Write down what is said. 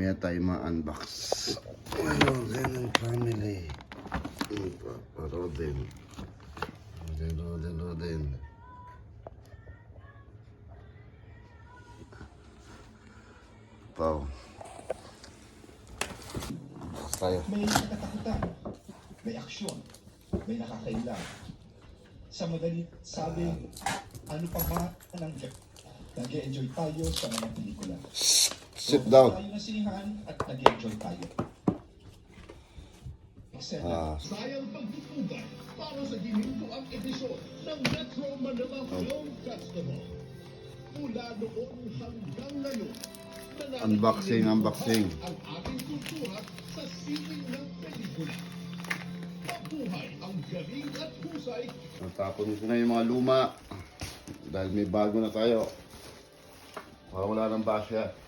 mamaya tayo ma-unbox. Ayun, ganun family. Rodin. Rodin. Wow. Tayo. May nakatakutan, may aksyon, may nakakailang. Sa madalit sabing, ano pa ba ang nag-enjoy tayo sa mga pelikula. Sit down. Tayo na sinihan at nag-enjoy tayo. Sayang pagtutugan para sa ginintuang edisyon ng Metro Manila Film Festival. Mula noon hanggang ngayon, Unboxing. ang ating kultura sa sining ng pelikula. Mabuhay ang galing at husay. Natapon ko na yung mga luma. Dahil may bago na tayo. Wala ng basya.